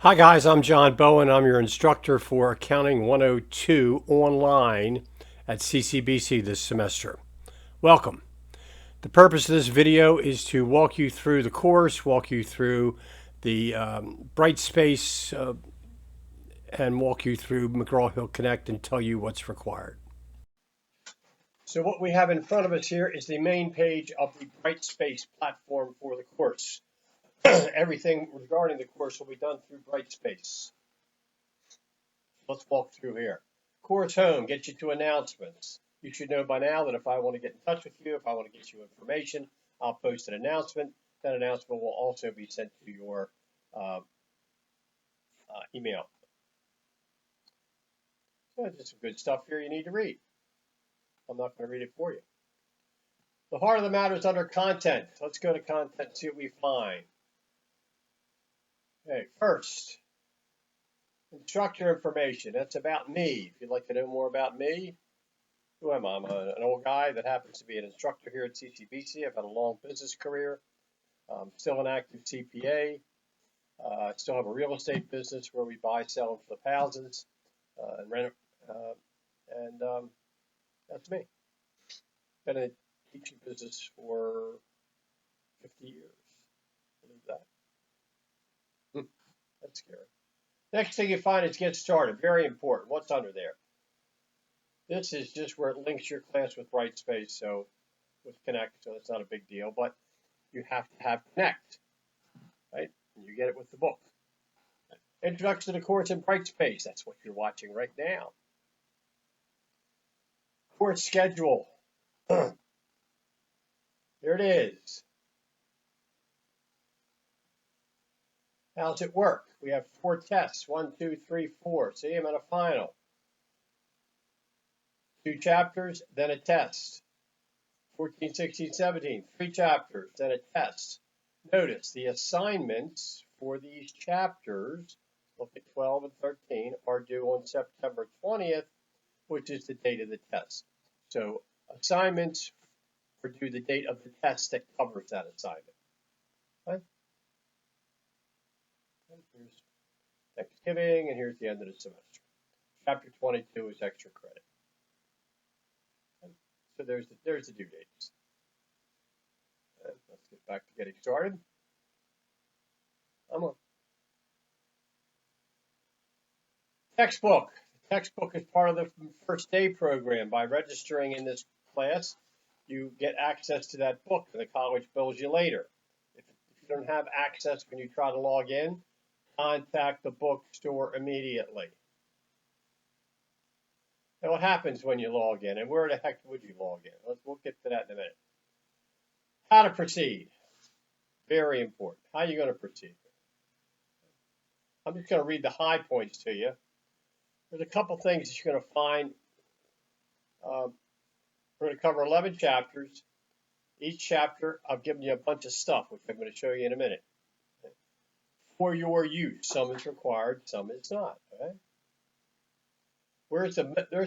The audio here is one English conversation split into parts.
Hi guys, I'm John Bowen. I'm your instructor for Accounting 102 online at CCBC this semester. Welcome. The purpose of this video is to walk you through the course, walk you through the Brightspace, and walk you through McGraw-Hill Connect and tell you what's required. So what we have in front of us here is the main page of the Brightspace platform for the course. Everything regarding the course will be done through Brightspace. Let's walk through here. Course home gets you to announcements. You should know by now that if I want to get in touch with you, if I want to get you information, I'll post an announcement. That announcement will also be sent to your email. So there's some good stuff here you need to read. I'm not going to read it for you. The heart of the matter is under content. Let's go to content and see what we find. Okay, first, instructor information. That's about me. If you'd like to know more about me, who am I? I'm an old guy that happens to be an instructor here at CCBC. I've had a long business career. Still an active CPA. I still have a real estate business where we buy, sell, and flip houses and rent it. That's me. Been in the teaching business for 50 years. Believe that. That's scary. Next thing you find is get started. Very important. What's under there? This is just where it links your class with Brightspace, so with Connect, so it's not a big deal, but you have to have Connect, right? And you get it with the book. Introduction to the course in Brightspace. That's what you're watching right now. Course schedule. Here it is. How's it work? We have 4 tests, 1, 2, 3, 4. See, I'm at a final. 2 chapters, then a test. 14, 16, 17, 3 chapters, then a test. Notice the assignments for these chapters, look at 12 and 13, are due on September 20th, which is the date of the test. So assignments are due the date of the test that covers that assignment. Okay? Here's Thanksgiving, and here's the end of the semester. Chapter 22 is extra credit. So there's the due dates. And let's get back to getting started. I'm on. Textbook. The textbook is part of the first day program. By registering in this class, you get access to that book, and the college bills you later. If you don't have access when you try to log in, contact the bookstore immediately. Now, what happens when you log in, and where the heck would you log in? We'll get to that in a minute. How to proceed. Very important. How are you going to proceed? I'm just going to read the high points to you. There's a couple things that you're going to find. We're going to cover 11 chapters. Each chapter, I've given you a bunch of stuff, which I'm going to show you in a minute. For your use. Some is required, some is not. Okay? There's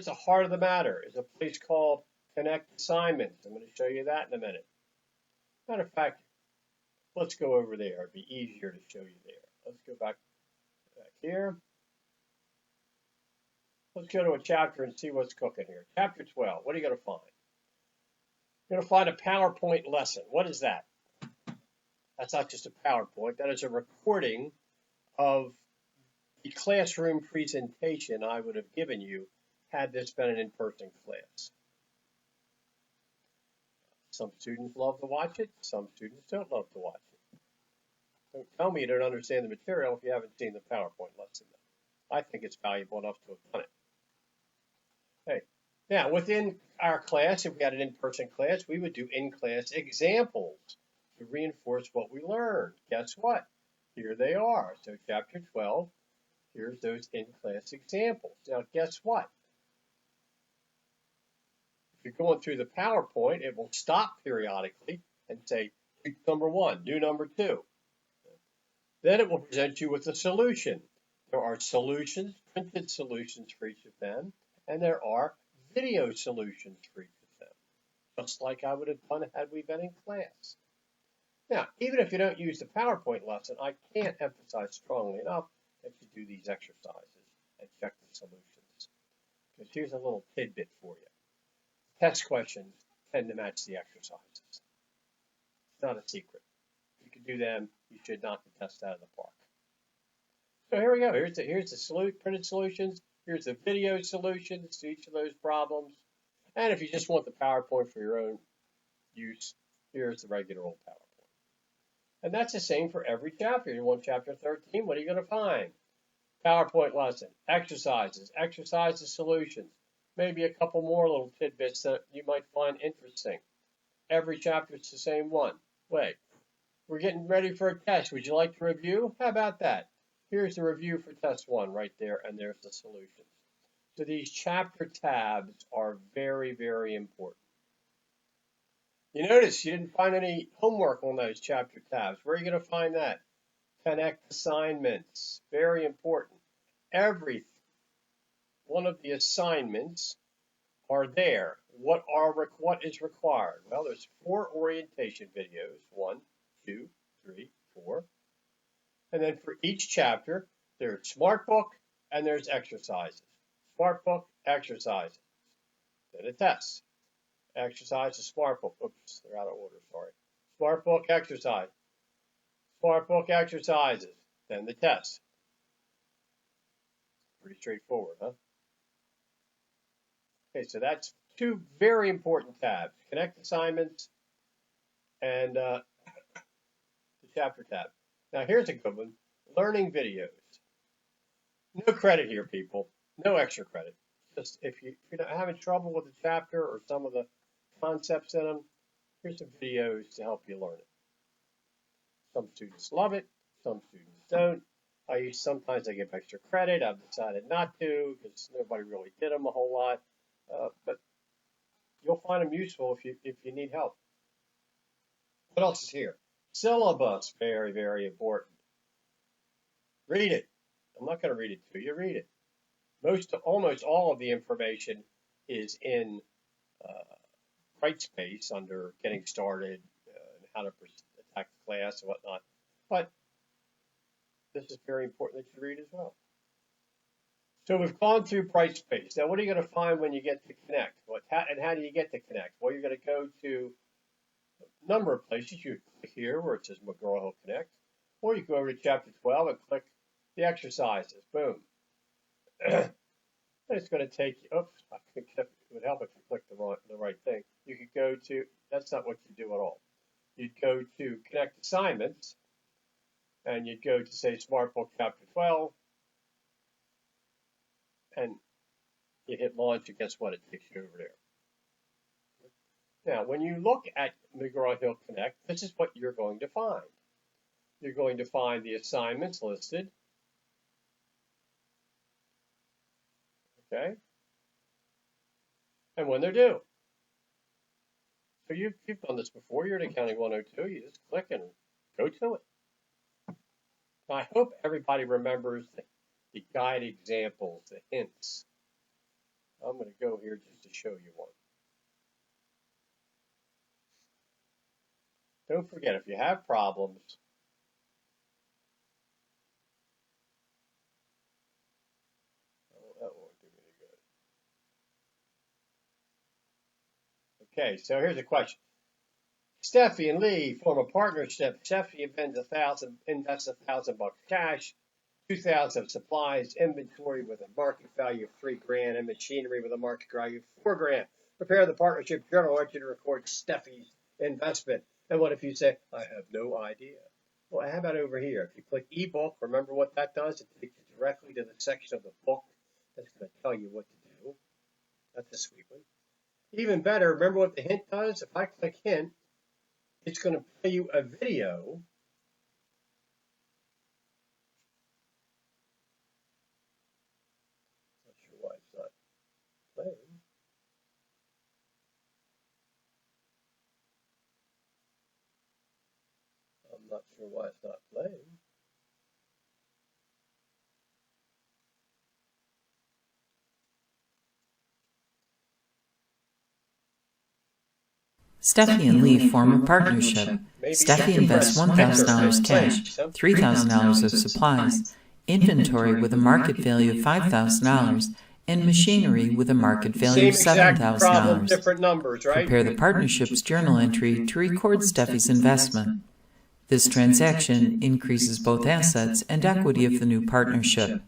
the heart of the matter. Is a place called Connect Assignments. I'm going to show you that in a minute. Matter of fact, let's go over there. It'd be easier to show you there. Let's go back here. Let's go to a chapter and see what's cooking here. Chapter 12. What are you going to find? You're going to find a PowerPoint lesson. What is that? That's not just a PowerPoint. That is a recording of the classroom presentation I would have given you had this been an in-person class. Some students love to watch it. Some students don't love to watch it. Don't tell me you don't understand the material if you haven't seen the PowerPoint lesson. I think it's valuable enough to have done it. Okay. Now, within our class, if we had an in-person class, we would do in-class examples to reinforce what we learned. Guess what? Here they are. So chapter 12, here's those in-class examples. Now, guess what? If you're going through the PowerPoint, it will stop periodically and say, do number 1, do number 2. Then it will present you with a solution. There are solutions, printed solutions for each of them, and there are video solutions for each of them, just like I would have done had we been in class. Now, even if you don't use the PowerPoint lesson, I can't emphasize strongly enough that you do these exercises and check the solutions. Because here's a little tidbit for you. Test questions tend to match the exercises. It's not a secret. If you can do them, you should knock the test out of the park. So here we go. Here's the printed solutions. Here's the video solutions to each of those problems. And if you just want the PowerPoint for your own use, here's the regular old PowerPoint. And that's the same for every chapter. You want chapter 13, what are you going to find? PowerPoint lesson, exercises, solutions, maybe a couple more little tidbits that you might find interesting. Every chapter is the same one. Wait, we're getting ready for a test. Would you like to review? How about that? Here's the review for test 1 right there, and there's the solutions. So these chapter tabs are very, very important. You notice you didn't find any homework on those chapter tabs. Where are you going to find that? Connect assignments. Very important. Every one of the assignments are there. What is required? Well, there's 4 orientation videos. 1, 2, 3, 4. And then for each chapter, there's SmartBook and there's exercises. SmartBook, exercises. Then a test. Exercises, SmartBook. Oops, they're out of order, sorry. SmartBook, exercise. SmartBook, exercises. Then the test. Pretty straightforward, huh? Okay, so that's 2 very important tabs. Connect assignments and the chapter tab. Now here's a good one. Learning videos. No credit here, people. No extra credit. Just if you're not having trouble with the chapter or some of the concepts in them, here's some videos to help you learn it. Some students love it. Some students don't. Sometimes I give extra credit. I've decided not to because nobody really did them a whole lot. But you'll find them useful if you need help. What else is here? Syllabus, very, very important. Read it. I'm not going to read it to you. Read it. Almost all of the information is in Brightspace under getting started and how to attack the class and whatnot. But this is very important that you read as well. So we've gone through Brightspace. Now, what are you going to find when you get to Connect? And how do you get to Connect? Well, you're going to go to a number of places. You click here where it says McGraw-Hill Connect, or you go over to Chapter 12 and click the exercises. Boom. And it's going to take you. Oops, it would help if you click the right thing. You could go to. That's not what you do at all. You'd go to Connect Assignments, and you'd go to say SmartBook Chapter 12. And you hit launch, and guess what? It takes you over there. Now, when you look at McGraw-Hill Connect, this is what you're going to find. You're going to find the assignments listed. Okay? And when they're due. So you've done this before. You're in Accounting 102. You just click and go to it. Now, I hope everybody remembers the guide examples, the hints. I'm going to go here just to show you one. Don't forget, if you have problems, that won't do me any good. Okay, so here's a question. Steffi and Lee form a partnership. Steffi invests $1,000 cash, 2,000 of supplies, inventory with a market value of $3,000, and machinery with a market value of $4,000. Prepare the partnership journal entry to record Steffi's investment. And what if you say, I have no idea? Well, how about over here? If you click ebook, remember what that does? It takes you directly to the section of the book that's going to tell you what to do. That's a sweet one. Even better, remember what the hint does? If I click hint, it's going to play you a video playing. I'm not sure why it's not playing. Steffi and Lee form a partnership. Steffi invests $1,000 cash, $3,000 of supplies, inventory with a market value of $5,000, and machinery with a market value of Same exact problem, $7,000. different numbers, right? Prepare the partnership's journal entry to record Steffi's investment. This transaction increases both assets and equity of the new partnership.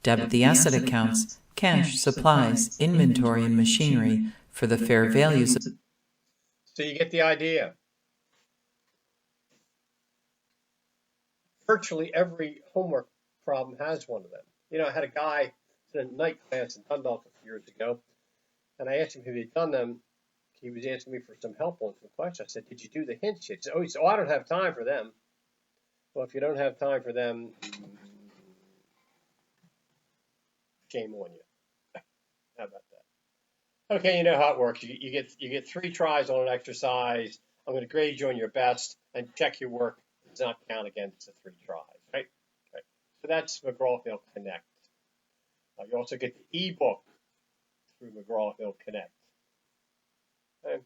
Debit the asset accounts, cash, supplies, inventory, and machinery for the fair values. So you get the idea. Virtually every homework problem has one of them. You know, I had a guy in a night class in Dundalk a few years ago, and I asked him if he had done them. He was asking me for some help on some questions. I said, "Did you do the hints yet?" He said, "Oh, I don't have time for them." Well, if you don't have time for them, shame on you. How about that? Okay, you know how it works. You get 3 tries on an exercise. I'm going to grade you on your best and check your work. Does not count against the 3 tries, right? Okay. So that's McGraw-Hill Connect. You also get the ebook through McGraw-Hill Connect. Okay.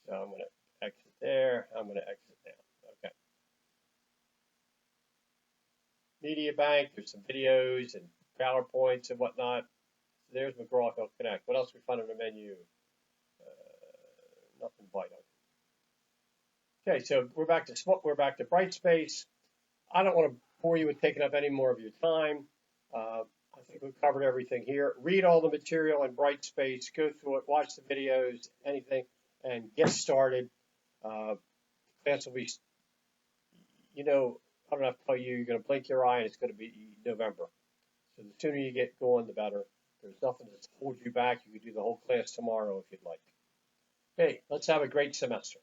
So I'm going to exit there. I'm going to exit down. Okay. Media Bank. There's some videos and PowerPoints and whatnot. So there's McGraw-Hill Connect. What else we find on the menu? Nothing vital. Okay, so we're back to Brightspace. I don't want to bore you with taking up any more of your time. I think we've covered everything here. Read all the material in Brightspace, go through it, watch the videos, anything, and get started. Class will be, you know, I don't have to tell you, you're going to blink your eye and it's going to be November. So the sooner you get going, the better. There's nothing to hold you back. You can do the whole class tomorrow if you'd like. Okay, let's have a great semester.